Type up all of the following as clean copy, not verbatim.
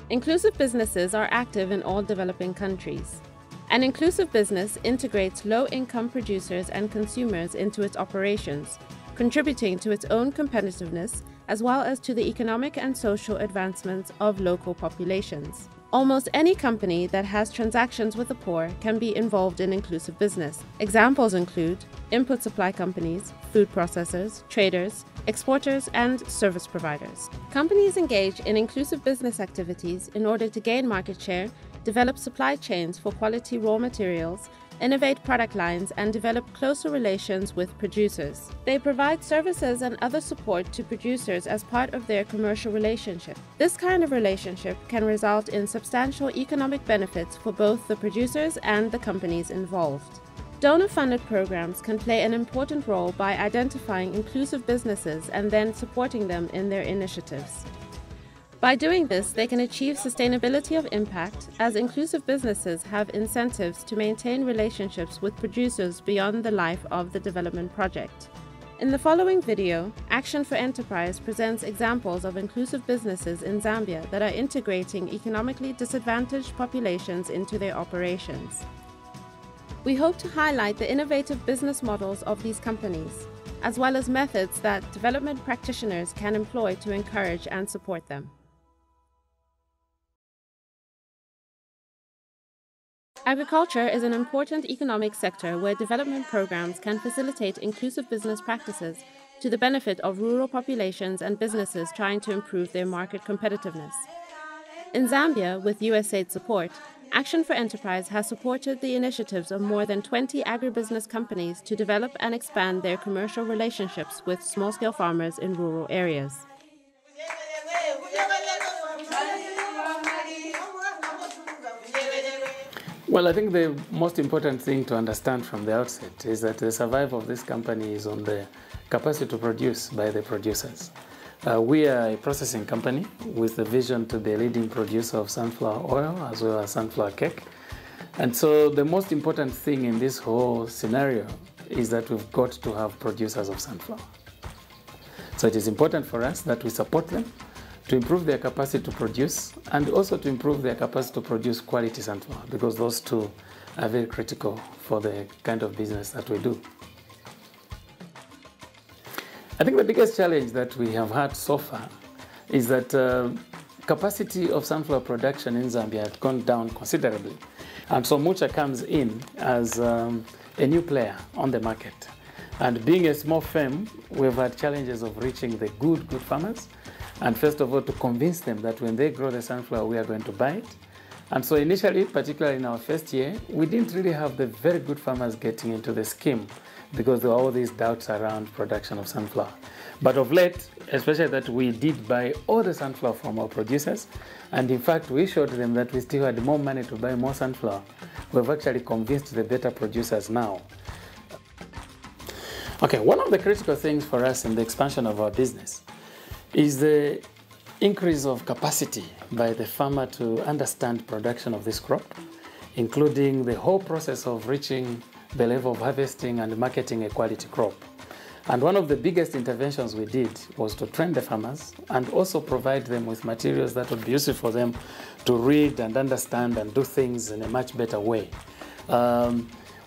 Inclusive businesses are active in all developing countries. An inclusive business integrates low-income producers and consumers into its operations, contributing to its own competitiveness as well as to the economic and social advancements of local populations. Almost any company that has transactions with the poor can be involved in inclusive business. Examples include input supply companies, food processors, traders, exporters, and service providers. Companies engage in inclusive business activities in order to gain market share, develop supply chains for quality raw materials, innovate product lines, and develop closer relations with producers. They provide services and other support to producers as part of their commercial relationship. This kind of relationship can result in substantial economic benefits for both the producers and the companies involved. Donor-funded programs can play an important role by identifying inclusive businesses and then supporting them in their initiatives. By doing this, they can achieve sustainability of impact, as inclusive businesses have incentives to maintain relationships with producers beyond the life of the development project. In the following video, Action for Enterprise presents examples of inclusive businesses in Zambia that are integrating economically disadvantaged populations into their operations. We hope to highlight the innovative business models of these companies, as well as methods that development practitioners can employ to encourage and support them. Agriculture is an important economic sector where development programs can facilitate inclusive business practices to the benefit of rural populations and businesses trying to improve their market competitiveness. In Zambia, with USAID support, Action for Enterprise has supported the initiatives of more than 20 agribusiness companies to develop and expand their commercial relationships with small-scale farmers in rural areas. Well, I think the most important thing to understand from the outset is that the survival of this company is on the capacity to produce by the producers. We are a processing company with the vision to be a leading producer of sunflower oil as well as sunflower cake. And so the most important thing in this whole scenario is that we've got to have producers of sunflower. So it is important for us that we support them to improve their capacity to produce and also to improve their capacity to produce quality sunflower, because those two are very critical for the kind of business that we do. I think the biggest challenge that we have had so far is that capacity of sunflower production in Zambia has gone down considerably. And so Mucha comes in as a new player on the market. And being a small firm, we've had challenges of reaching the good farmers. And first of all, to convince them that when they grow the sunflower, we are going to buy it. And so initially, particularly in our first year, we didn't really have the very good farmers getting into the scheme because there were all these doubts around production of sunflower. But of late, especially that we did buy all the sunflower from our producers, and in fact, we showed them that we still had more money to buy more sunflower. We've actually convinced the better producers now. Okay, one of the critical things for us in the expansion of our business is the increase of capacity by the farmer to understand production of this crop, including the whole process of reaching the level of harvesting and marketing a quality crop. And one of the biggest interventions we did was to train the farmers and also provide them with materials that would be useful for them to read and understand and do things in a much better way.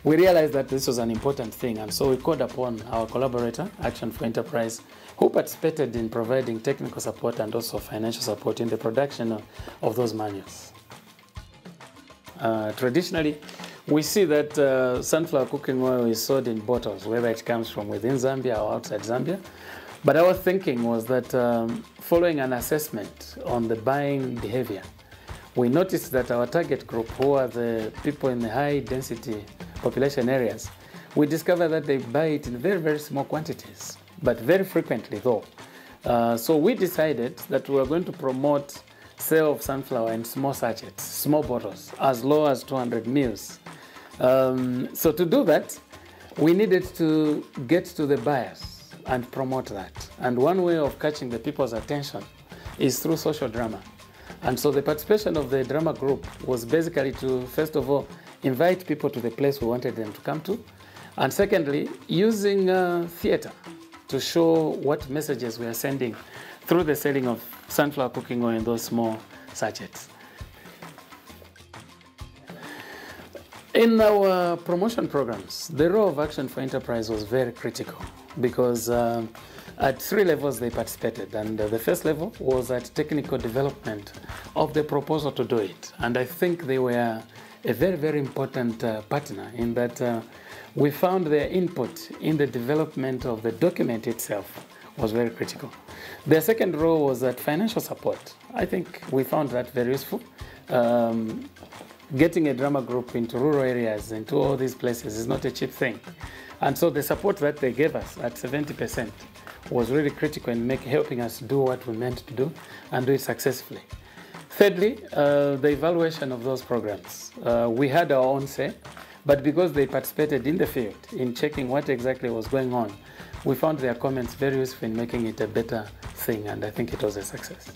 We realized that this was an important thing, and so we called upon our collaborator, Action for Enterprise, who participated in providing technical support and also financial support in the production of those manuals. Traditionally, we see that sunflower cooking oil is sold in bottles, whether it comes from within Zambia or outside Zambia. But our thinking was that following an assessment on the buying behavior, we noticed that our target group, who are the people in the high density population areas, we discovered that they buy it in very, very small quantities, but very frequently though. So we decided that we were going to promote sale of sunflower in small sachets, small bottles, as low as 200 mils. So to do that, we needed to get to the buyers and promote that. And one way of catching the people's attention is through social drama. And so the participation of the drama group was basically to, first of all, invite people to the place we wanted them to come to. And secondly, using theater to show what messages we are sending through the selling of sunflower cooking oil in those small sachets. In our promotion programs, the role of Action for Enterprise was very critical because at 3 levels they participated, and the first level was at technical development of the proposal to do it. And I think they were a very, very important partner in that we found their input in the development of the document itself was very critical. Their second role was at financial support. I think we found that very useful. Getting a drama group into rural areas, into all these places, is not a cheap thing. And so the support that they gave us at 70% was really critical in helping us do what we meant to do and do it successfully. Thirdly, the evaluation of those programs. We had our own say, but because they participated in the field, in checking what exactly was going on, we found their comments very useful in making it a better thing, and I think it was a success.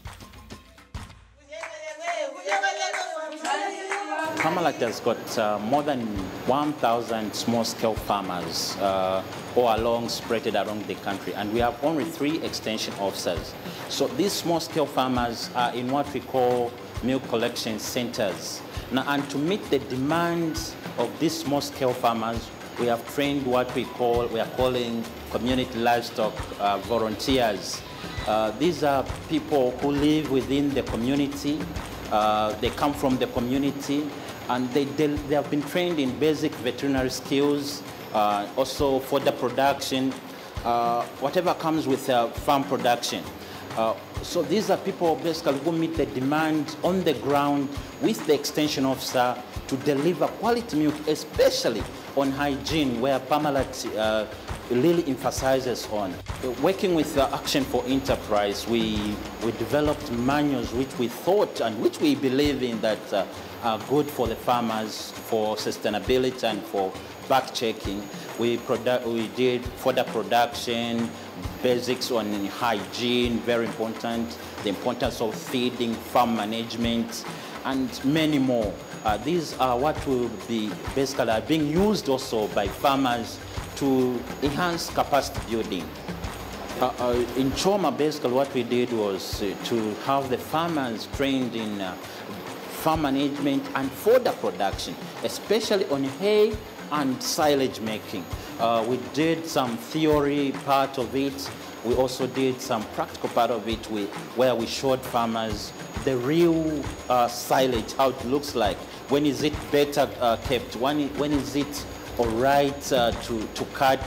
Parmalat has got more than 1,000 small-scale farmers all along, spread around the country, and we have only 3 extension officers. So these small-scale farmers are in what we call milk collection centers. Now, and to meet the demands of these small-scale farmers, we have trained what we are calling community livestock volunteers. These are people who live within the community. They come from the community, and they have been trained in basic veterinary skills, also for the production, whatever comes with farm production. So these are people basically who meet the demand on the ground with the extension officer to deliver quality milk, especially on hygiene, where Parmalat really emphasizes on. Working with Action for Enterprise, we developed manuals which we thought and which we believe in that are good for the farmers, for sustainability and for back-checking. We did fodder production, basics on hygiene, very important, the importance of feeding, farm management, and many more. These are what will be basically being used also by farmers to enhance capacity building. In Choma, basically what we did was to have the farmers trained in farm management and fodder production, especially on hay and silage making. We did some theory part of it. We also did some practical part of it where we showed farmers the real silage, how it looks like. When is it better kept? When is it all right to cut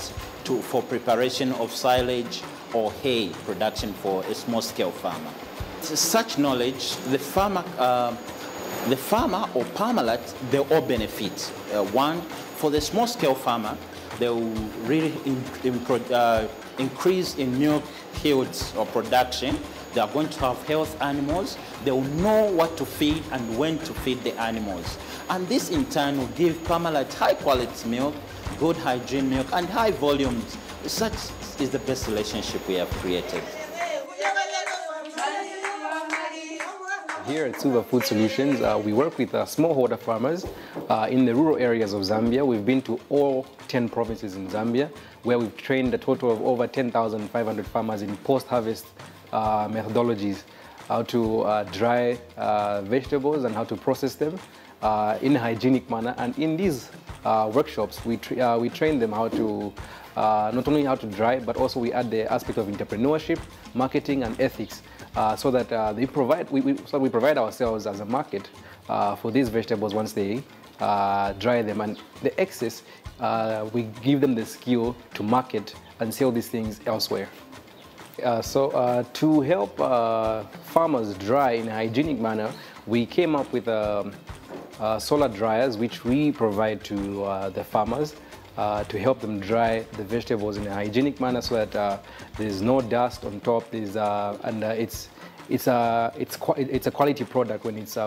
for preparation of silage or hay production for a small-scale farmer? Such knowledge, the farmer or Parmalat, they all benefit. One, for the small-scale farmer, they will really increase in milk yields or production. They are going to have health animals. They will know what to feed and when to feed the animals. And this in turn will give Parmalat high-quality milk, good hygiene milk, and high volumes. Such is the best relationship we have created. Here at Silver Food Solutions, we work with smallholder farmers in the rural areas of Zambia. We've been to all 10 provinces in Zambia, where we've trained a total of over 10,500 farmers in post-harvest methodologies, how to dry vegetables and how to process them in a hygienic manner. And in these workshops, we train them how to not only how to dry, but also we add the aspect of entrepreneurship, marketing, and ethics, so that we provide ourselves as a market for these vegetables once they dry them, and the excess we give them the skill to market and sell these things elsewhere. To help farmers dry in a hygienic manner, we came up with solar dryers, which we provide to the farmers to help them dry the vegetables in a hygienic manner, so that there's no dust on top. It's a quality product when it's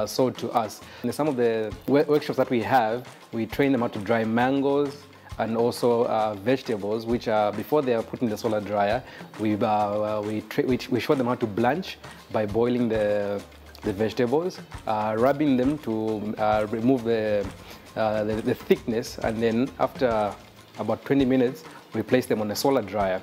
sold to us. In some of the workshops that we have, we train them how to dry mangoes and also vegetables, which before they are put in the solar dryer, we show them how to blanch by boiling the vegetables, rubbing them to remove the thickness, and then after about 20 minutes, we place them on a solar dryer.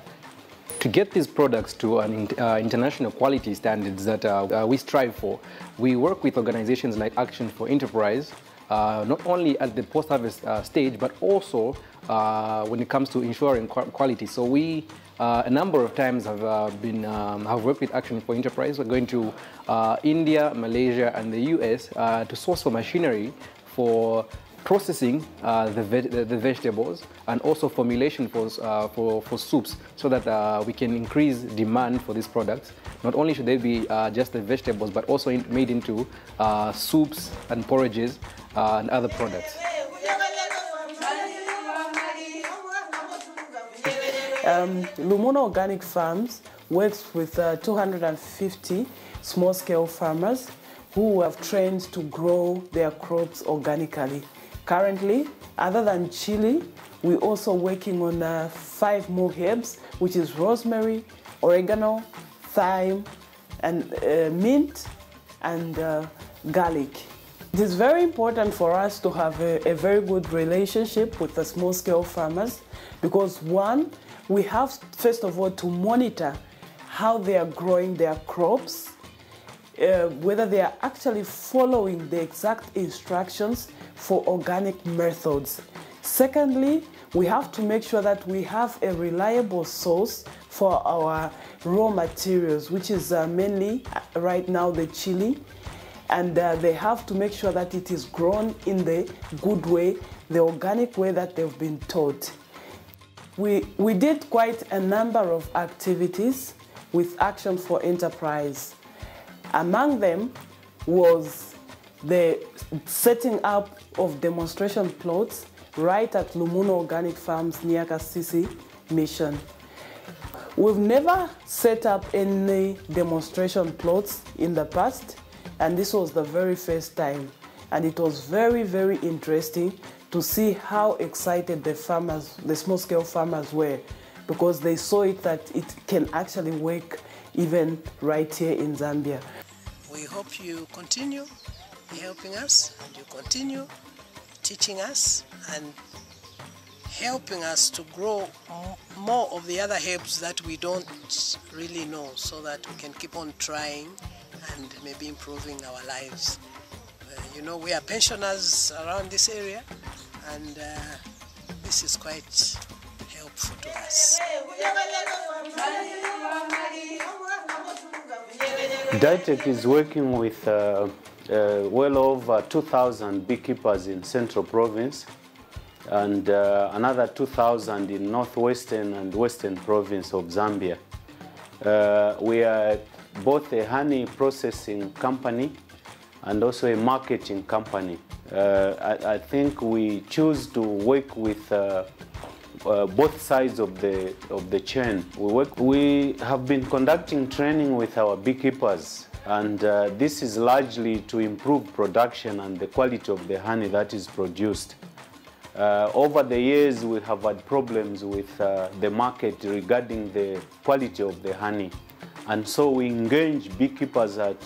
To get these products to an international quality standards that we strive for, we work with organizations like Action for Enterprise, not only at the post-harvest stage, but also when it comes to ensuring quality. So we, a number of times, have worked with Action for Enterprise. We're going to India, Malaysia, and the US to source for machinery for processing the vegetables, and also formulation for soups, so that we can increase demand for these products. Not only should they be just the vegetables, but also made into soups and porridges and other products. Lumuna Organic Farms works with 250 small-scale farmers who have trained to grow their crops organically. Currently, other than chili, we're also working on 5 more herbs, which is rosemary, oregano, thyme, and mint, and garlic. It is very important for us to have a very good relationship with the small-scale farmers, because one, we have first of all to monitor how they are growing their crops, whether they are actually following the exact instructions for organic methods. Secondly, we have to make sure that we have a reliable source for our raw materials, which is mainly right now the chili, and they have to make sure that it is grown in the good way, the organic way that they've been taught. We did quite a number of activities with Action for Enterprise. Among them was the setting up of demonstration plots right at Lumuna Organic Farms near Kasisi Mission. We've never set up any demonstration plots in the past, and this was the very first time. And it was very, very interesting to see how excited the farmers, the small-scale farmers were, because they saw it that it can actually work even right here in Zambia. We hope you continue helping us, and you continue teaching us and helping us to grow more of the other herbs that we don't really know, so that we can keep on trying and maybe improving our lives. You know, we are pensioners around this area, and this is quite helpful to us. DITEC is working with well over 2,000 beekeepers in Central Province, and another 2,000 in Northwestern and Western Province of Zambia. We are both a honey processing company and also a marketing company. I think we choose to work with both sides of the chain. We have been conducting training with our beekeepers, and this is largely to improve production and the quality of the honey that is produced. Over the years, we have had problems with the market regarding the quality of the honey. And so we engage beekeepers at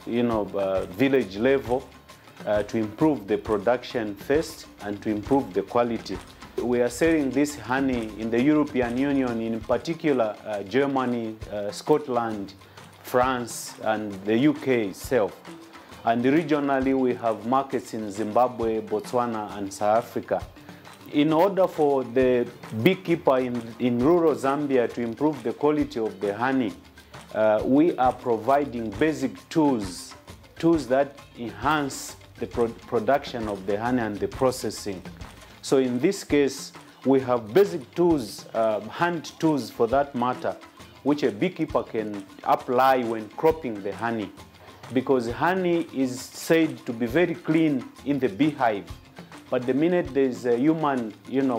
village level to improve the production first and to improve the quality. We are selling this honey in the European Union, in particular Germany, Scotland, France, and the UK itself. And regionally, we have markets in Zimbabwe, Botswana, and South Africa. In order for the beekeeper in rural Zambia to improve the quality of the honey, we are providing basic tools that enhance the production of the honey and the processing. So in this case, we have basic tools, hand tools for that matter, which a beekeeper can apply when cropping the honey. Because honey is said to be very clean in the beehive, but the minute there's a human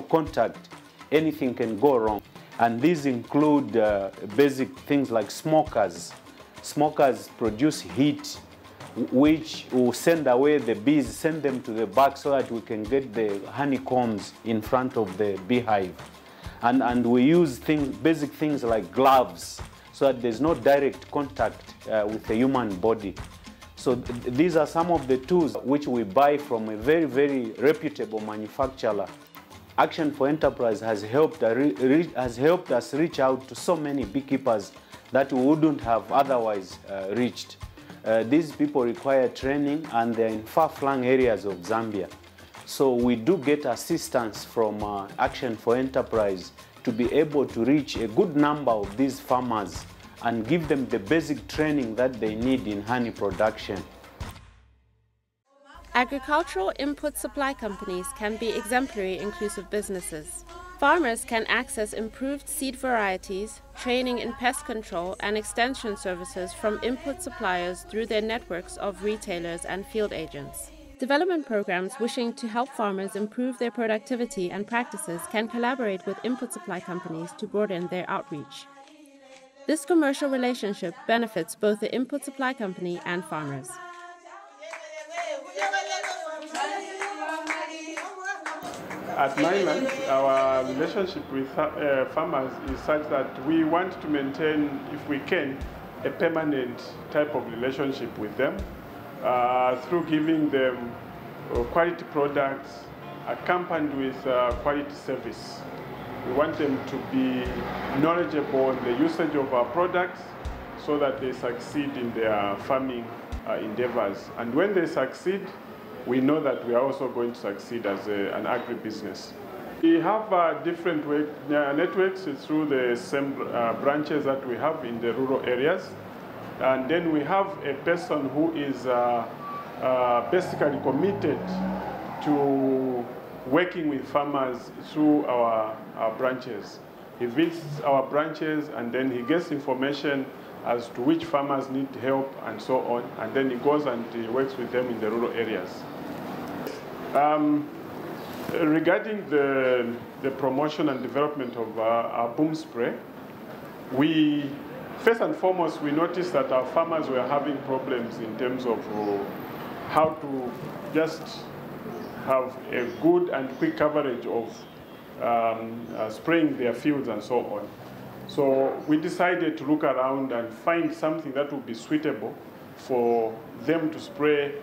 contact, anything can go wrong. And these include basic things like smokers. Smokers produce heat, which will send away the bees, send them to the back so that we can get the honeycombs in front of the beehive. And we use basic things like gloves, so that there's no direct contact with the human body. So these are some of the tools which we buy from a very, very reputable manufacturer. Action for Enterprise has helped us reach out to so many beekeepers that we wouldn't have otherwise reached. These people require training and they're in far-flung areas of Zambia. So we do get assistance from Action for Enterprise to be able to reach a good number of these farmers and give them the basic training that they need in honey production. Agricultural input supply companies can be exemplary inclusive businesses. Farmers can access improved seed varieties, training in pest control and extension services from input suppliers through their networks of retailers and field agents. Development programs wishing to help farmers improve their productivity and practices can collaborate with input supply companies to broaden their outreach. This commercial relationship benefits both the input supply company and farmers. At Mainland, our relationship with farmers is such that we want to maintain, if we can, a permanent type of relationship with them through giving them quality products accompanied with quality service. We want them to be knowledgeable on the usage of our products so that they succeed in their farming endeavors. And when they succeed, we know that we are also going to succeed as an agribusiness. We have different networks through the same branches that we have in the rural areas. And then we have a person who is basically committed to working with farmers through our branches. He visits our branches and then he gets information as to which farmers need help and so on, and then he goes and he works with them in the rural areas. Regarding the promotion and development of our boom spray, first and foremost, we noticed that our farmers were having problems in terms of how to just have a good and quick coverage of spraying their fields and so on. So we decided to look around and find something that would be suitable for them to spray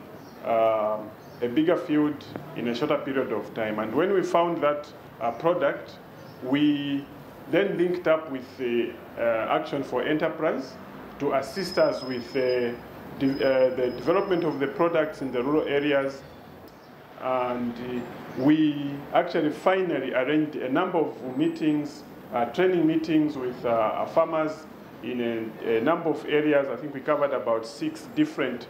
a bigger field in a shorter period of time. And when we found that product, we then linked up with the Action for Enterprise to assist us with the development of the products in the rural areas. And we actually finally arranged a number of meetings, training meetings with our farmers in a number of areas. I think we covered about 6 different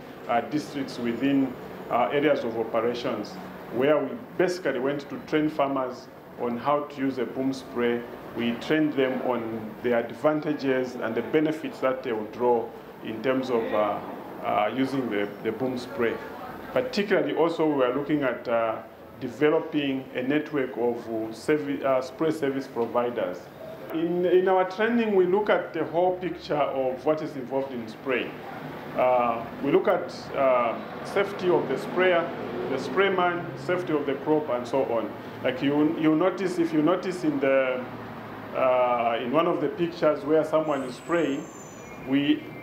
districts within areas of operations, where we basically went to train farmers on how to use a boom spray. We trained them on the advantages and the benefits that they will draw in terms of using the boom spray. Particularly also we were looking at developing a network of spray service providers. In our training, we look at the whole picture of what is involved in spraying. We look at safety of the sprayer, the sprayman, safety of the crop, and so on. Like you notice, if you notice in one of the pictures where someone is spraying,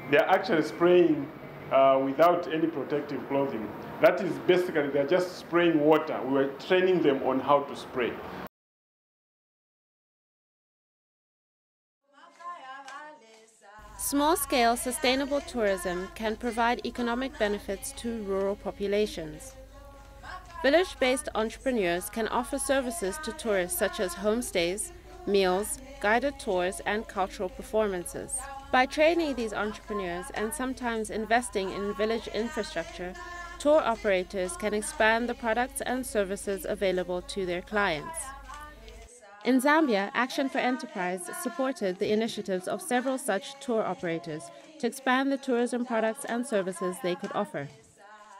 they're actually spraying without any protective clothing. That is basically, they're just spraying water. We were training them on how to spray. Small-scale sustainable tourism can provide economic benefits to rural populations. Village-based entrepreneurs can offer services to tourists such as homestays, meals, guided tours, and cultural performances. By training these entrepreneurs and sometimes investing in village infrastructure, tour operators can expand the products and services available to their clients. In Zambia, Action for Enterprise supported the initiatives of several such tour operators to expand the tourism products and services they could offer.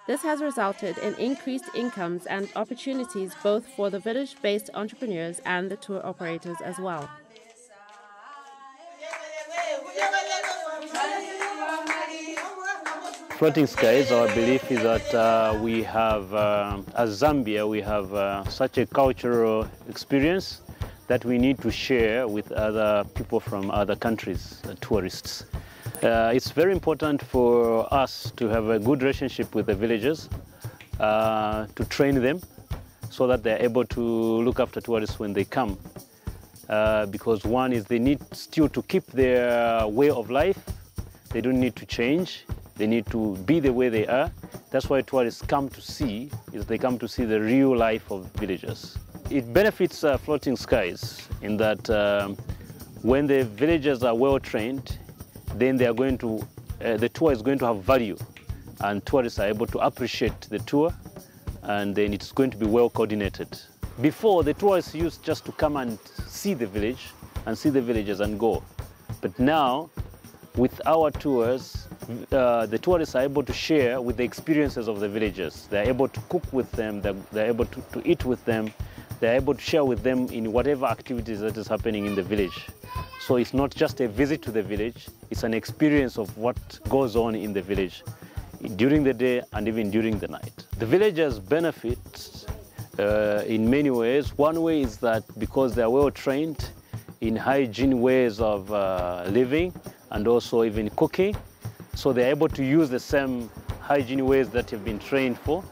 This has resulted in increased incomes and opportunities both for the village-based entrepreneurs and the tour operators as well. Floating skies, our belief is that we have, as Zambia, we have such a cultural experience that we need to share with other people from other countries, tourists. It's very important for us to have a good relationship with the villagers, to train them so that they're able to look after tourists when they come. Because one is they need still to keep their way of life. They don't need to change. They need to be the way they are. That's why tourists come to see, is they come to see the real life of villagers. It benefits Floating Skies in that when the villagers are well trained, then they are going to, the tour is going to have value, and tourists are able to appreciate the tour, and then it's going to be well coordinated. Before, the tourists used just to come and see the village and see the villagers and go. But now, with our tours, the tourists are able to share with the experiences of the villagers. They're able to cook with them, they're able to eat with them, they're able to share with them in whatever activities that is happening in the village. So it's not just a visit to the village, it's an experience of what goes on in the village during the day and even during the night. The villagers benefit in many ways. One way is that because they are well trained in hygiene ways of living and also even cooking, so they're able to use the same hygiene ways that have been trained for.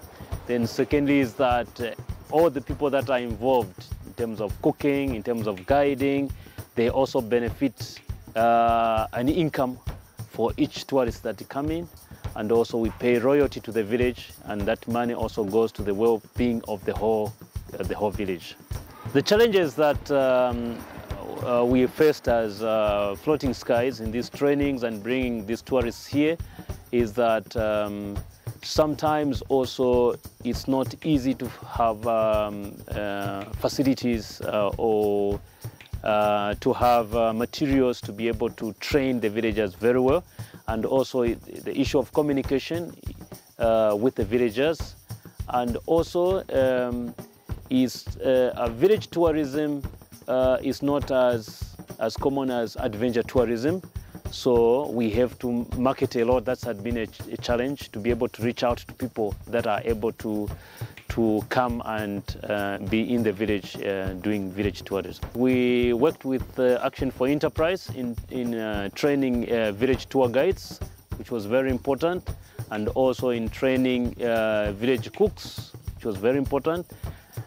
Then secondly is that all the people that are involved in terms of cooking, in terms of guiding, they also benefit an income for each tourist that come in. And also we pay royalty to the village, and that money also goes to the well-being of the whole village. The challenges that we faced as Floating Skies in these trainings and bringing these tourists here is that sometimes also it's not easy to have facilities or to have materials to be able to train the villagers very well. And also the issue of communication with the villagers, and also village tourism is not as common as adventure tourism, so we have to market a lot. That's had been a challenge, to be able to reach out to people that are able to come and be in the village doing village tourism. We worked with Action for Enterprise in training village tour guides, which was very important, and also in training village cooks, which was very important.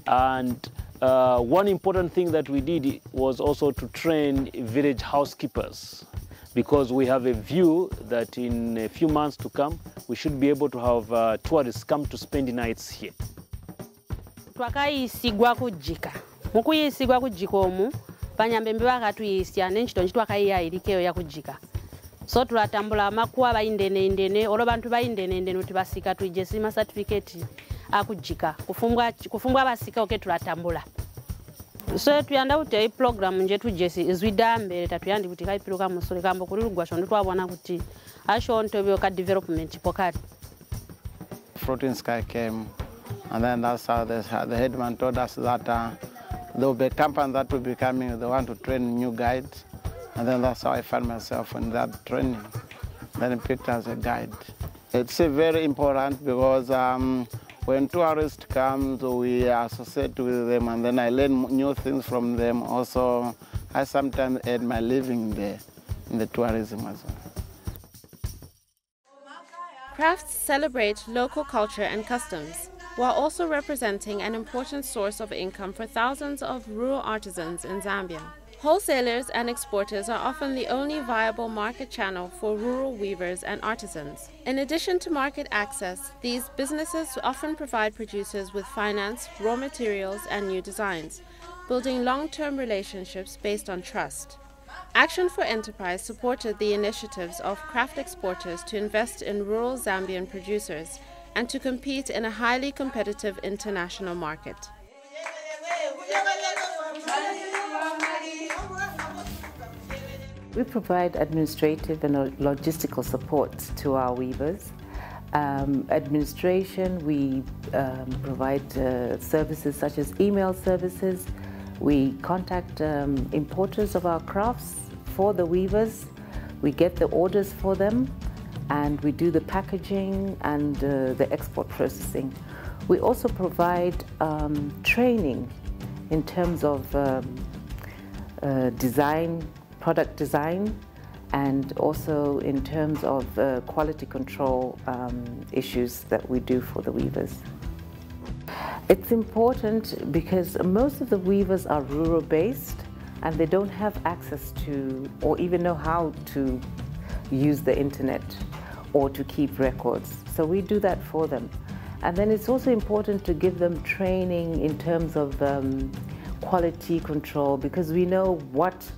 And one important thing that we did was also to train village housekeepers, because we have a view that in a few months to come, we should be able to have tourists come to spend nights here. Twakayisigwa kujika mukuyisigwa kujika omu banyambembe bakatuyisya nenchito nchitwakayiyayirikeyo yakujika so tulatambula amakuwa bayindene olo bantu bayindene tibasika tuijesima certificate akujika kufumbwa basika oke tulatambula so tuyanda kuti ei program nje tujesi izwidambe tatuyandi kuti kaipiruka musole kambo kuri rugwasho ndo twabona kuti asho ntobyo ka development pokati. Floating Sky came. And then that's how the headman told us that there will be a company that will be coming, they want to train new guides. And then that's how I found myself in that training. Then I picked as a guide. It's very important because when tourists come, we associate with them, and then I learn new things from them. Also, I sometimes earn my living there in the tourism as well. Crafts celebrate local culture and customs, while also representing an important source of income for thousands of rural artisans in Zambia. Wholesalers and exporters are often the only viable market channel for rural weavers and artisans. In addition to market access, these businesses often provide producers with finance, raw materials, and new designs, building long-term relationships based on trust. Action for Enterprise supported the initiatives of craft exporters to invest in rural Zambian producers and to compete in a highly competitive international market. We provide administrative and logistical support to our weavers. Administration, we provide services such as email services. We contact importers of our crafts for the weavers. We get the orders for them, and we do the packaging and the export processing. We also provide training in terms of design, product design, and also in terms of quality control issues that we do for the weavers. It's important because most of the weavers are rural-based and they don't have access to or even know how to use the internet or to keep records. So we do that for them. And then it's also important to give them training in terms of quality control, because we know what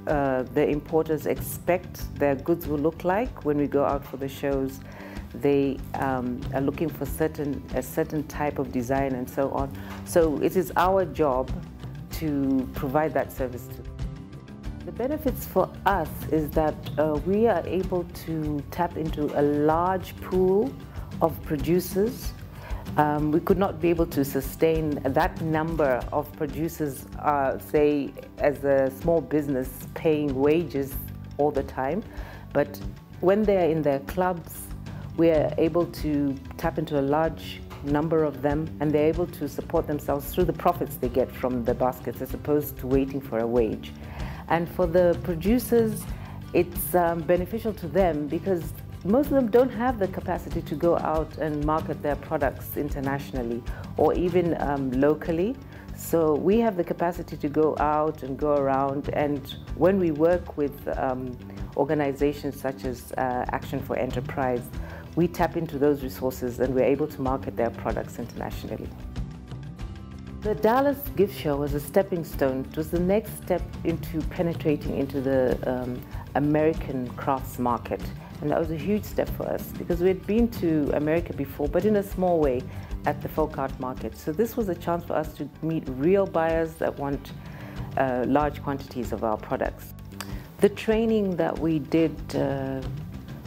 the importers expect their goods will look like when we go out for the shows. They are looking for a certain type of design and so on. So it is our job to provide that service to. The benefits for us is that we are able to tap into a large pool of producers. We could not be able to sustain that number of producers, say, as a small business paying wages all the time. But when they're in their clubs, we are able to tap into a large number of them, and they're able to support themselves through the profits they get from the baskets as opposed to waiting for a wage. And for the producers, it's beneficial to them because most of them don't have the capacity to go out and market their products internationally or even locally. So we have the capacity to go out and go around, and when we work with organizations such as Action for Enterprise, we tap into those resources and we're able to market their products internationally. The Dallas Gift Show was a stepping stone. It was the next step into penetrating into the American crafts market. And that was a huge step for us because we had been to America before, but in a small way at the folk art market. So this was a chance for us to meet real buyers that want large quantities of our products. The training that we did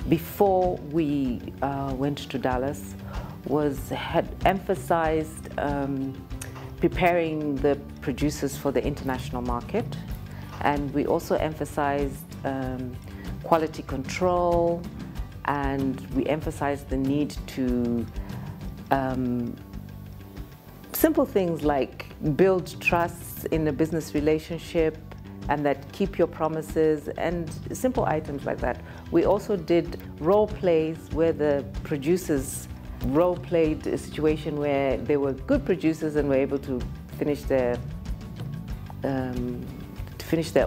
before we went to Dallas had emphasized preparing the producers for the international market, and we also emphasized quality control, and we emphasized the need to simple things like build trust in a business relationship and that keep your promises and simple items like that. We also did role plays where the producers role played a situation where they were good producers and were able to finish their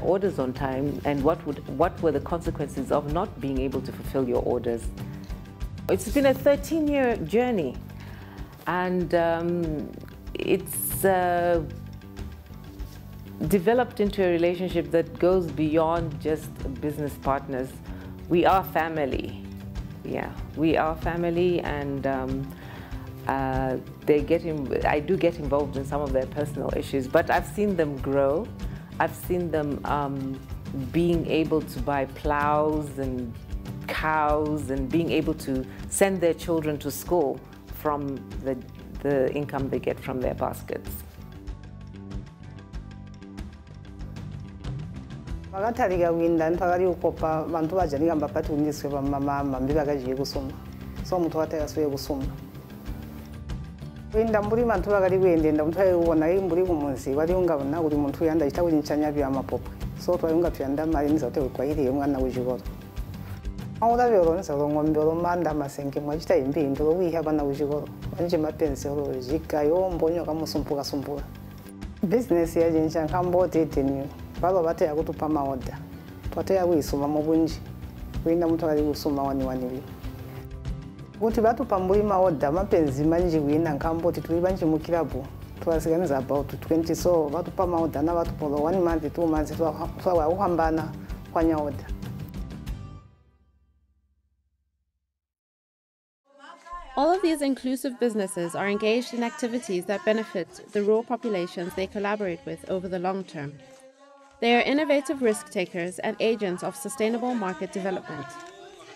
orders on time, and what were the consequences of not being able to fulfill your orders. It's been a 13-year journey, and it's developed into a relationship that goes beyond just business partners. We are family. Yeah, we are family, and I do get involved in some of their personal issues, but I've seen them grow. I've seen them being able to buy plows and cows and being able to send their children to school from the income they get from their baskets. Vakatariga winda ntwakali ukopa vantu vajanika mbapati kunyiswe vamama mambi vakajiye kusoma so mutu watayasuye kusoma winda mburi vantu vakali kuendenda mutu aiona mburi kumuzi vali ungavona kuti muntu yanda chita kuchinchanya vya mapopwe so twayunga tuyanda mali nizaute kwaile mwana kuchikoro auda vyoro nzalo ngombe lo manda masenke mwachita imbi ndo wiha bana kuchikoro wanje mapenzi ro jika yombonyo kamusumpuka sumpuka business ya jincha kamboti tenu baba bate yakutupa maoda twate yakuyisoma mubunji wina muntu ali kusoma wani kuti batupa mbuli maoda mapenzi manji wina nkamboti tuli banji mukilabu twasiganiza about 20, so batupa maoda na batupolo 1 month 2 months twa uhambana kwa nyaoda. All of these inclusive businesses are engaged in activities that benefit the rural populations they collaborate with over the long term. They are innovative risk takers and agents of sustainable market development.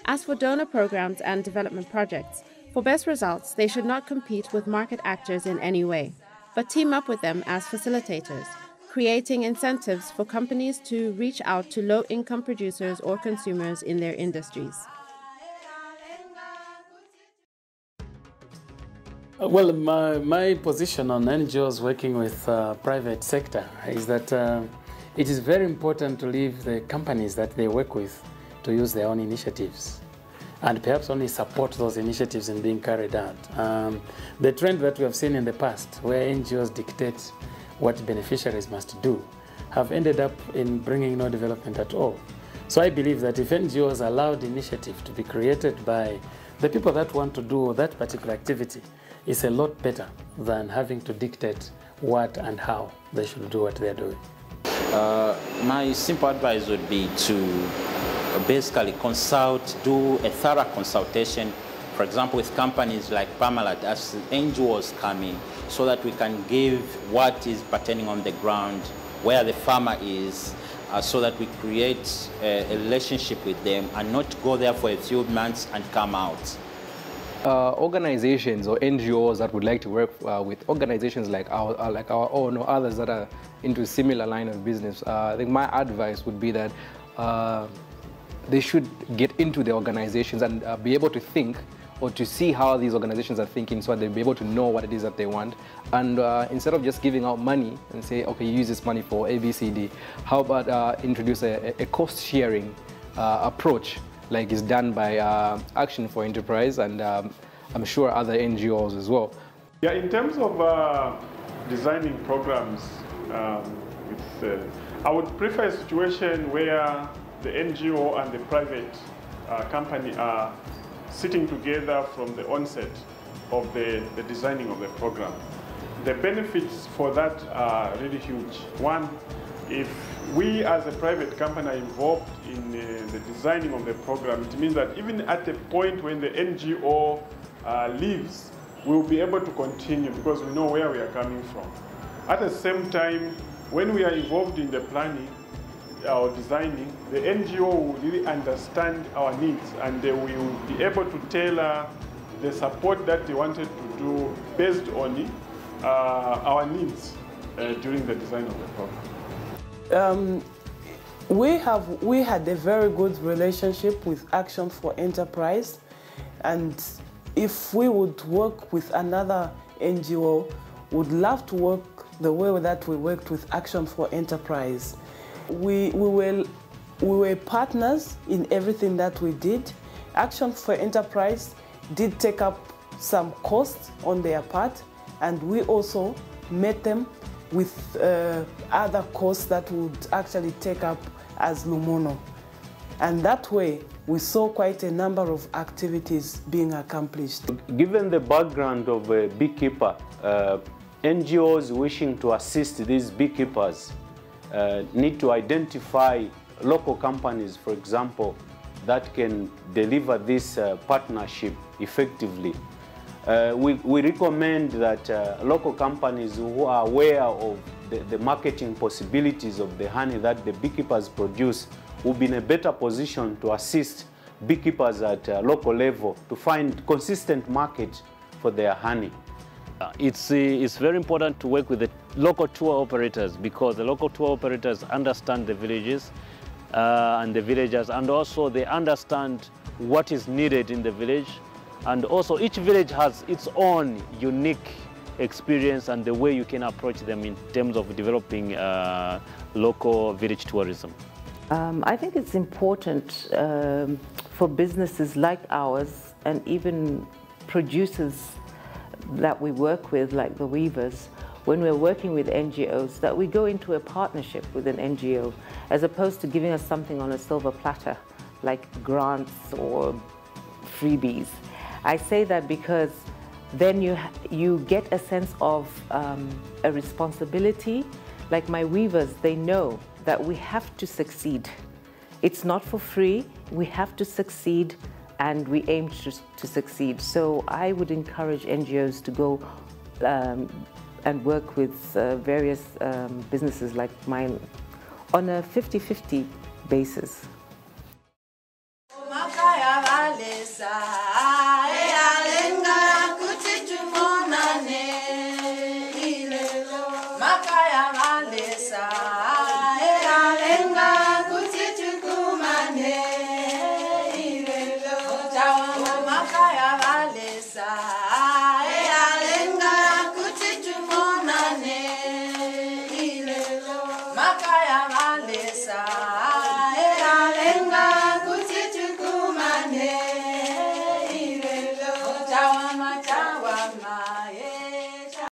As for donor programs and development projects, for best results, they should not compete with market actors in any way, but team up with them as facilitators, creating incentives for companies to reach out to low-income producers or consumers in their industries. Well, my position on NGOs working with private sector is that it is very important to leave the companies that they work with to use their own initiatives. and perhaps only support those initiatives in being carried out. The trend that we have seen in the past, where NGOs dictate what beneficiaries must do, have ended up in bringing no development at all. So I believe that if NGOs allowed initiative to be created by the people that want to do that particular activity, it's a lot better than having to dictate what and how they should do what they're doing. My simple advice would be to basically do a thorough consultation, for example, with companies like Parmalat as NGOs come in, so that we can give what is pertaining on the ground, where the farmer is, so that we create a relationship with them and not go there for a few months and come out. Organizations or NGOs that would like to work with organizations like our own or others that are into a similar line of business, I think my advice would be that they should get into the organizations and be able to think or to see how these organizations are thinking, so that they'll be able to know what it is that they want. And instead of just giving out money and say, okay, use this money for A, B, C, D, how about introduce a cost-sharing approach, like is done by Action for Enterprise and I'm sure other NGOs as well. Yeah, in terms of designing programs, I would prefer a situation where the NGO and the private company are sitting together from the onset of the designing of the program. The benefits for that are really huge. One, if we as a private company are involved in the designing of the program, it means that even at the point when the NGO leaves, we'll be able to continue because we know where we are coming from. At the same time, when we are involved in the planning or designing, the NGO will really understand our needs and they will be able to tailor the support that they wanted to do based on our needs during the design of the program. We had a very good relationship with Action for Enterprise, and if we would work with another NGO, would love to work the way that we worked with Action for Enterprise. We were partners in everything that we did. Action for Enterprise did take up some costs on their part, and we also met them with other costs that would actually take up as Lumono. And that way, we saw quite a number of activities being accomplished. Given the background of a beekeeper, NGOs wishing to assist these beekeepers need to identify local companies, for example, that can deliver this partnership effectively. We recommend that local companies who are aware of the marketing possibilities of the honey that the beekeepers produce will be in a better position to assist beekeepers at local level to find consistent market for their honey. It's very important to work with the local tour operators, because the local tour operators understand the villages and the villagers, and also they understand what is needed in the village. And also each village has its own unique experience and the way you can approach them in terms of developing local village tourism. I think it's important for businesses like ours and even producers that we work with, like the weavers, when we're working with NGOs, that we go into a partnership with an NGO as opposed to giving us something on a silver platter, like grants or freebies. I say that because then you get a sense of a responsibility. Like my weavers, they know that we have to succeed. It's not for free, we have to succeed, and we aim to succeed. So I would encourage NGOs to go and work with various businesses like mine on a 50-50 basis.